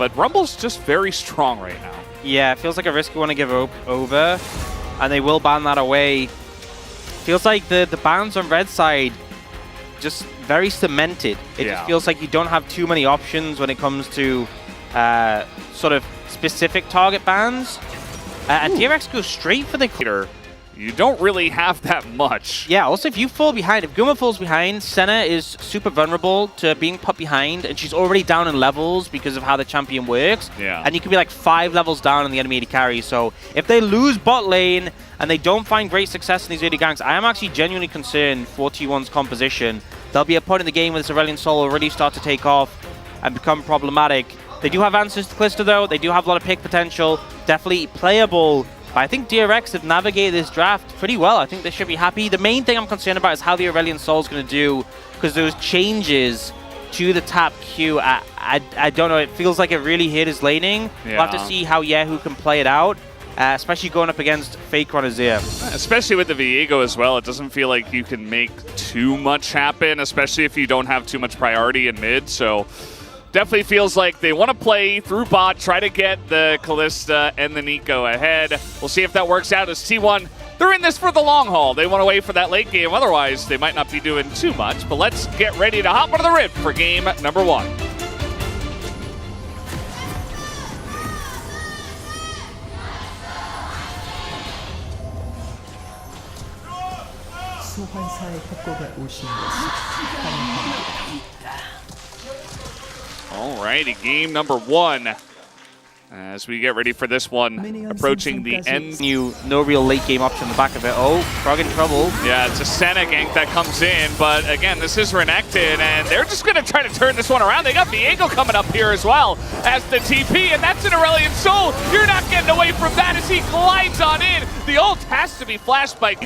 but Rumble's just very strong right now. Yeah, it feels like a risk you want to give over, and they will ban that away. Feels like the bans on red side just very cemented. It just feels like you don't have too many options when it comes to sort of specific target bans. And DRX goes straight for the clear. You don't really have that much. Yeah, also if you fall behind, if Guma falls behind, Senna is super vulnerable to being put behind, and she's already down in levels because of how the champion works. Yeah. And you could be like 5 levels down in the enemy AD carry. So if they lose bot lane and they don't find great success in these early ganks, I am actually genuinely concerned for T1's composition. There'll be a point in the game where this Aurelion Sol will really start to take off and become problematic. They do have answers to Callisto though, they do have a lot of pick potential, definitely playable. But I think DRX have navigated this draft pretty well. I think they should be happy. The main thing I'm concerned about is how the Aurelion Sol is going to do, because those changes to the tap Q, I don't know, it feels like it really hit his laning. Yeah. We'll have to see how Yahoo can play it out, especially going up against Fake on Azir. Especially with the Viego as well, it doesn't feel like you can make too much happen, especially if you don't have too much priority in mid. So definitely feels like they want to play through bot, try to get the Kalista and the Nico ahead. We'll see if that works out as T1. They're in this for the long haul. They want to wait for that late game. Otherwise, they might not be doing too much. But let's get ready to hop onto the Rift for game number 1. 소환사의 협곡에 오신 것을 환영합니다. Alrighty, game number 1. As we get ready for this one, approaching the end. No real late game option in the back of it. Oh, Frog in trouble. Yeah, it's a Senna gank that comes in, but again, this is Renekton, and they're just going to try to turn this one around. They got Viego coming up here as well as the TP, and that's an Aurelion Sol. You're not getting away from that as he glides on in. The ult has to be flashed by...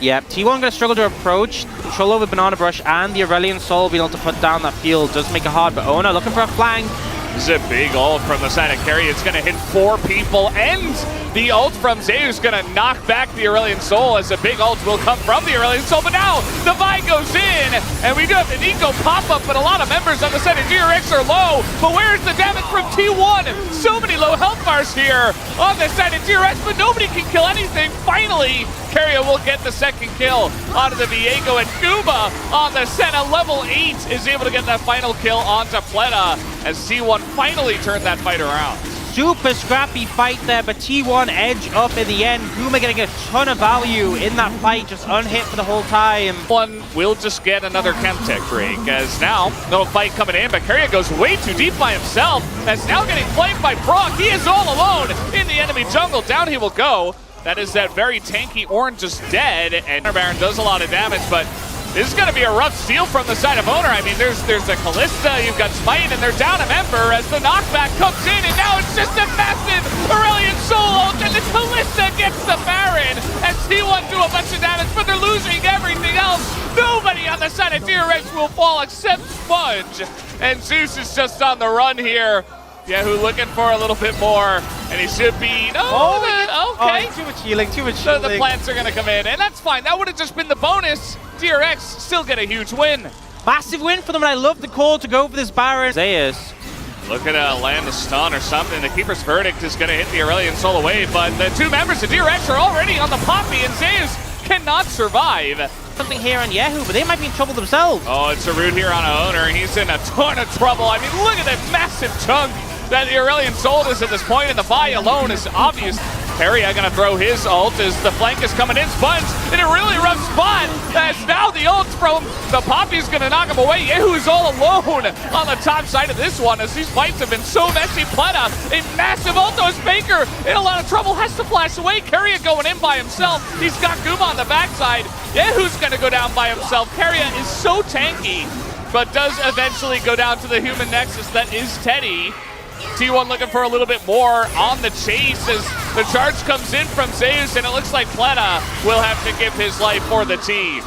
Yeah, T1 going to struggle to approach, control over Banana Brush, and the Aurelion Sol being able to put down that field does make it hard, but Ona looking for a flank. This is a big ult from the side of Carry. It's going to hit 4 people, and the ult from Zeus going to knock back the Aurelion Sol, as a big ult will come from the Aurelion Sol. But now the Vi goes in, and we do have the Nico pop-up, but a lot of members on the side of DRX are low. But where's the damage from T1? So many low health bars here on the side of DRX, but nobody can kill anything. Finally, Carrier will get the second kill onto the Viego, and Guma on the Senna level 8 is able to get that final kill onto Pleta, as T1 finally turned that fight around. Super scrappy fight there, but T1 edge up in the end. Guma getting a ton of value in that fight, just unhit for the whole time. One will just get another Chemtech Drake, as now, little fight coming in, but Carrier goes way too deep by himself, as now getting flanked by Brock. He is all alone in the enemy jungle. Down he will go. That is that very tanky Orange just dead, and Baron does a lot of damage, but this is going to be a rough steal from the side of Owner. I mean, there's a Kalista, you've got Smite, and they're down a member as the knockback comes in, and now it's just a massive Aurelion Sol ult, and the Kalista gets the Baron, as T1 do a bunch of damage, but they're losing everything else. Nobody on the side of DRX will fall except Sponge, and Zeus is just on the run here. Yahoo looking for a little bit more, and he should be... okay. Oh, too much healing, too much healing. So the plants are going to come in, and that's fine. That would have just been the bonus. DRX still get a huge win. Massive win for them, and I love the call to go for this Baron. Zeus. Look at land a stun or something. The Keeper's Verdict is going to hit the Aurelion Sol away, but the 2 members of DRX are already on the Poppy, and Zeus cannot survive. Something here on Yahoo, but they might be in trouble themselves. Oh, it's a root here on Owner. He's in a ton of trouble. I mean, look at that massive chunk that the Aurelion Sol is at this point, and the Vi alone is obvious. Perry going to throw his ult as the flank is coming in. Sponge in a really rough spot, as now the ult from the Poppy's going to knock him away. Yahoo's all alone on the top side of this one, as these fights have been so messy. Pleta, a massive ult as Baker in a lot of trouble, has to flash away. Carrier going in by himself. He's got Guma on the backside. Yahoo's going to go down by himself. Carrier is so tanky, but does eventually go down to the human nexus that is Teddy. T1 looking for a little bit more on the chase as the charge comes in from Zeus, and it looks like Pleta will have to give his life for the team.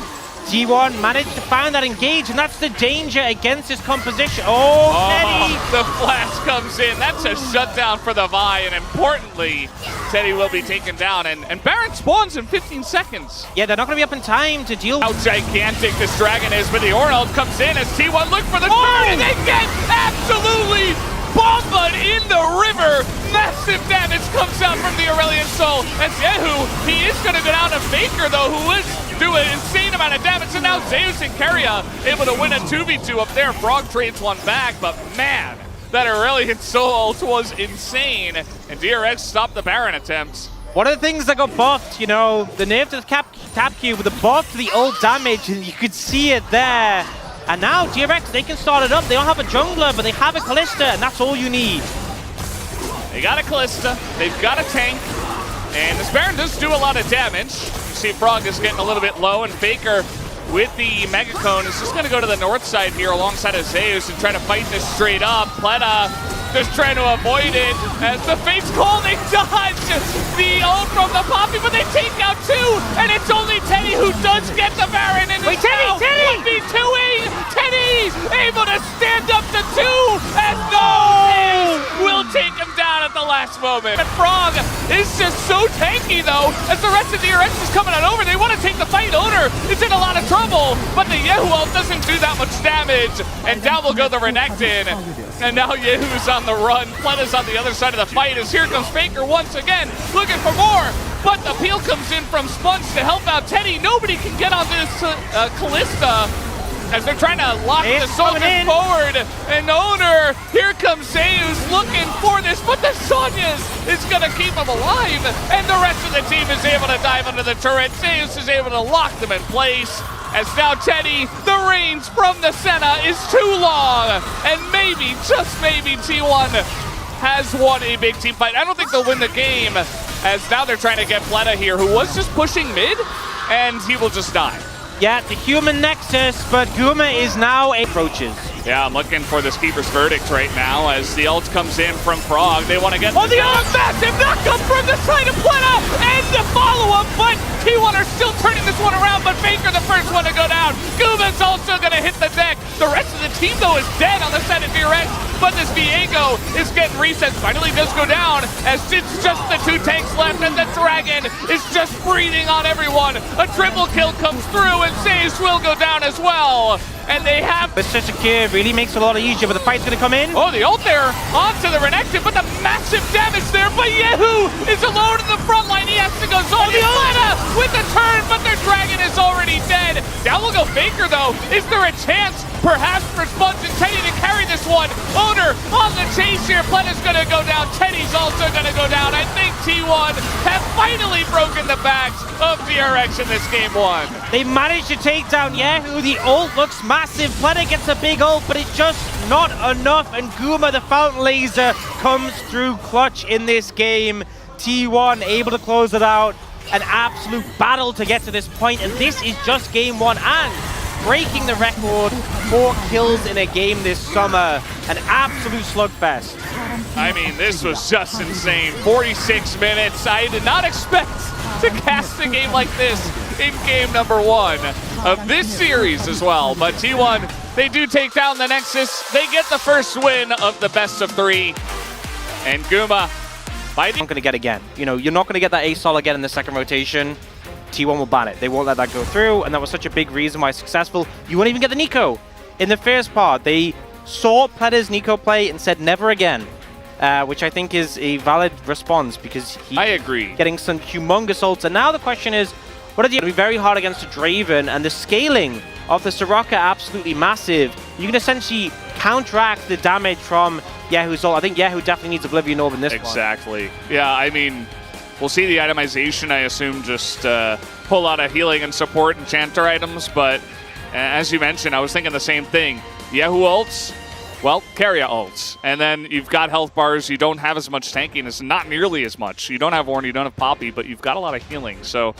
T1 managed to find that engage, and that's the danger against his composition. Oh, Teddy! The flash comes in. That's a shutdown for the Vi, and importantly, Teddy will be taken down, and Baron spawns in 15 seconds. Yeah, they're not going to be up in time to deal with how gigantic this dragon is, but the Ornald comes in as T1 look for the turn, and they get absolutely Bomba in the river. Massive damage comes out from the Aurelion Soul. As Yehu, he is going to go down to Faker, though, who is doing an insane amount of damage. And now Zeus and Keria able to win a 2v2 up there. Frog trades one back, but man, that Aurelion Soul ult was insane. And DRX stopped the Baron attempts. One of the things that got buffed, you know, the nerf to the tap cube with the buff to the ult damage, and you could see it there. And now DRX, they can start it up. They don't have a jungler, but they have a Kalista, and that's all you need. They got a Kalista, they've got a tank, and this Baron does do a lot of damage. You see Frog is getting a little bit low, and Faker with the Mega Cone is just going to go to the north side here alongside of Zeus and try to fight this straight up. Pleta just trying to avoid it as the Fate's Call, they dodge the ult from the Poppy, but they take out two, and it's only Teddy who does get the Baron. And wait, Teddy! 1v2ing! Teddy able to stand up to two, and no! Will take him down at the last moment. And Frog is just so tanky though, as the rest of the DRX is coming on over. They want to take the fight. Owner is in a lot of trouble, but the Yehu ult doesn't do that much damage. And down will go the Renekton. And now Yehu's on the run. Pleta's on the other side of the fight as here comes Faker once again, looking for more. But the peel comes in from Spunch to help out Teddy. Nobody can get on this Kalista, as they're trying to lock the soldier forward. And Owner, here comes Zeus looking for this, but the Sonya's is going to keep him alive. And the rest of the team is able to dive under the turret. Zeus is able to lock them in place. As now Teddy, the range from the Senna is too long. And maybe, just maybe, T1 has won a big team fight. I don't think they'll win the game, as now they're trying to get Pleta here, who was just pushing mid, and he will just die. Yeah, the human nexus, but Guma is now approaches. Yeah, I'm looking for this Keeper's Verdict right now as the ult comes in from Frog. They want to get... Oh, the massive knockup from the side of Pleta and the follow-up, but T1 are still turning this one around, but Faker the first one to go down. Guma's also going to hit the deck. The rest of the team, though, is dead on the side of DRX, but this Viego is getting reset. Finally does go down as it's just the two tanks left, and the Dragon is just breathing on everyone. A triple kill comes through, and Zeus will go down as well. And they have... But such a curve really makes it a lot easier, but the fight's going to come in. Oh, the ult there onto the Renekton, but the massive damage there. But Yehu is alone in the front line. He has to go solo. The Pleta with the turn, but their Dragon is already dead. Down will go Faker, though. Is there a chance, perhaps, for Spunch and Teddy to carry this one? Owner on the chase here. Pleta's going to go down. Teddy's also going to go down. I think T1 have finally broken the backs of DRX in this game one. They managed to take down Yehu. The ult looks massive. Pleta gets a big ult, but it's just not enough. And Guma, the Fountain Laser, comes through clutch in this game. T1 able to close it out. An absolute battle to get to this point, and this is just game one and breaking the record 4 kills in a game this summer. An absolute slugfest. I mean, this was just insane. 46 minutes. I did not expect to cast a game like this in game number 1 of this series as well. But T1, they do take down the Nexus. They get the first win of the best of 3. And Guma, not going to get again. You know, you're not going to get that A-Sol again in the second rotation. T1 will ban it. They won't let that go through, and that was such a big reason why it's successful. You won't even get the Nico. In the first part, they saw Pleta's Nico play and said never again, which I think is a valid response because I agree. Getting some humongous ults. And now the question is, what are they going to be very hard against a Draven, and the scaling of the Soraka absolutely massive. You can essentially counteract the damage from Yehu's ult. I think Yehu definitely needs Oblivion Orb in this one. Exactly. Yeah, I mean, we'll see the itemization, I assume, just pull out a healing and support and chanter items, but as you mentioned, I was thinking the same thing. Yehu ults, well, Keria ults, and then you've got health bars, you don't have as much tankiness, not nearly as much. You don't have Ornn, you don't have Poppy, but you've got a lot of healing, so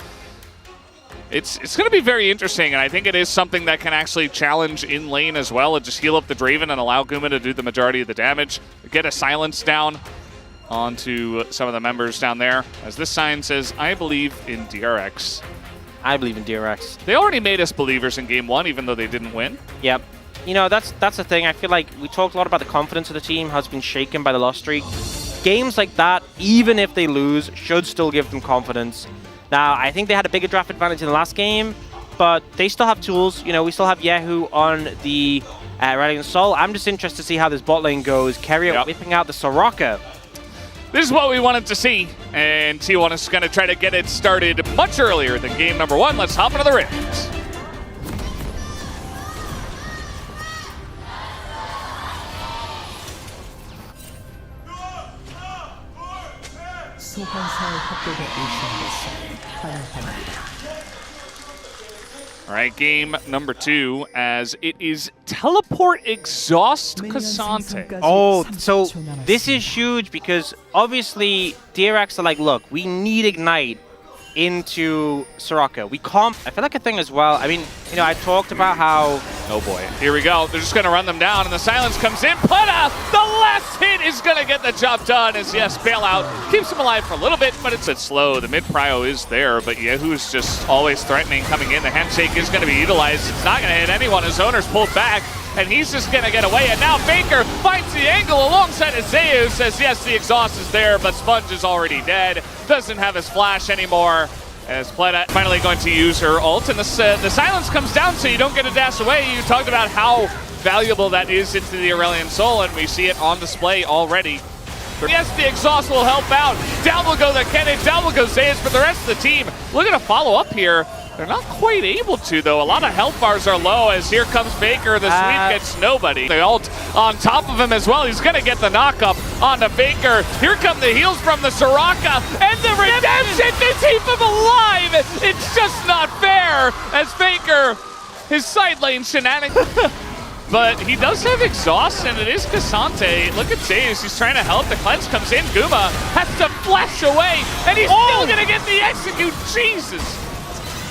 it's going to be very interesting, and I think it is something that can actually challenge in lane as well, and just heal up the Draven and allow Guma to do the majority of the damage, get a silence down onto some of the members down there. As this sign says, I believe in DRX. I believe in DRX. They already made us believers in game 1, even though they didn't win. Yep. You know, that's the thing. I feel like we talked a lot about the confidence of the team, how it's been shaken by the loss streak. Games like that, even if they lose, should still give them confidence. Now, I think they had a bigger draft advantage in the last game, but they still have tools. You know, we still have Yehu on the Rallying Soul. I'm just interested to see how this bot lane goes. Keria whipping out the Soraka. This is what we wanted to see, and T1 is going to try to get it started much earlier than game number 1. Let's hop into the rift. 소환사의 협곡에 오신 것을 환영합니다. All right, game number 2 as it is Teleport Exhaust Cassante. Oh, so this is huge because obviously DRX are like, look, we need Ignite into Soraka. We can't. I feel like a thing as well. I mean, you know, I talked about how. Oh boy, here we go. They're just going to run them down, and the silence comes in. Pleta, the last hit is going to get the job done. As yes, bailout keeps him alive for a little bit, but it's slow. The mid prio is there, but Yehu's just always threatening coming in. The handshake is going to be utilized. It's not going to hit anyone. His owner's pulled back, and he's just going to get away. And now Faker finds the angle alongside Yasuo. Says yes, the exhaust is there, but Sponge is already dead. Doesn't have his flash anymore. As Pleta finally going to use her ult, and the silence comes down so you don't get a dash away. You talked about how valuable that is into the Aurelion Soul, and we see it on display already. Yes, the exhaust will help out. Down will go the Kenneth, down will go Zayas, but the rest of the team looking to follow up here. They're not quite able to, though. A lot of health bars are low as here comes Faker. The sweep gets nobody. The ult on top of him as well. He's going to get the knock-up onto Faker. Here come the heals from the Soraka. And the redemption to keep him alive. It's just not fair as Faker, his side lane shenanigans. But he does have exhaust, and it is Cassante. Look at Zayas. He's trying to help. The cleanse comes in. Guma has to flash away. And he's still going to get the execute. Jesus.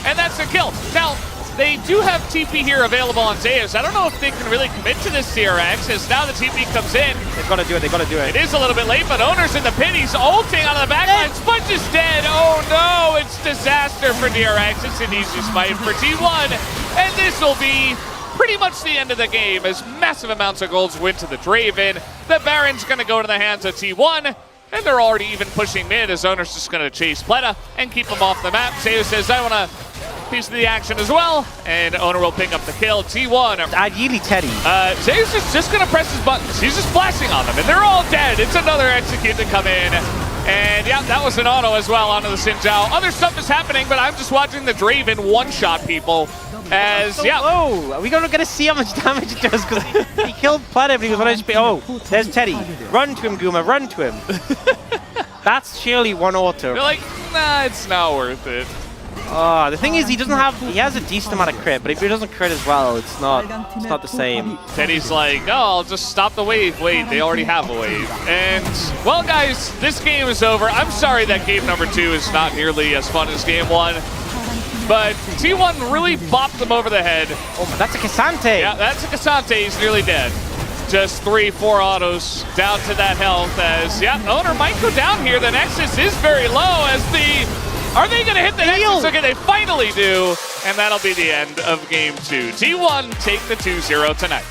And that's a kill. Now, they do have TP here available on Zayas. I don't know if they can really commit to this CRX, as now the TP comes in. They've got to do it, they've got to do it. It is a little bit late, but Owner's in the pit. He's ulting out of the backline. Sponge is dead. Oh no, it's disaster for DRX. It's an easy smite for T1. And this will be pretty much the end of the game, as massive amounts of golds went to the Draven. The Baron's going to go to the hands of T1. And they're already even pushing mid, as Owner's just going to chase Pleta and keep him off the map. Zayas says, I want a piece of the action as well, and Owner will pick up the kill. T1. Ideally Teddy. Zayas is just going to press his buttons. He's just flashing on them, and they're all dead. It's another execute to come in. And yeah, that was an auto as well onto the Xin Zhao. Other stuff is happening, but I'm just watching the Draven one-shot people. As, yeah. Oh, are we going to see how much damage it does? Because he killed Pleta, but he was on HP. Oh, there's Teddy. Run to him, Guma, run to him. That's surely one auto. You're like, nah, it's not worth it. The thing is, he has a decent amount of crit, but if he doesn't crit as well, it's not the same. Teddy's like, oh, I'll just stop the wave. Wait, they already have a wave. And, well, guys, this game is over. I'm sorry that game number 2 is not nearly as fun as game 1. But T1 really bopped them over the head. Oh, but that's a Cassante. Yeah, that's a Cassante. He's nearly dead. Just 3-4 autos down to that health as, yeah, Owner might go down here. The Nexus is very low as are they going to hit the Nexus? Okay, they finally do. And that'll be the end of game 2. T1 take the 2-0 tonight.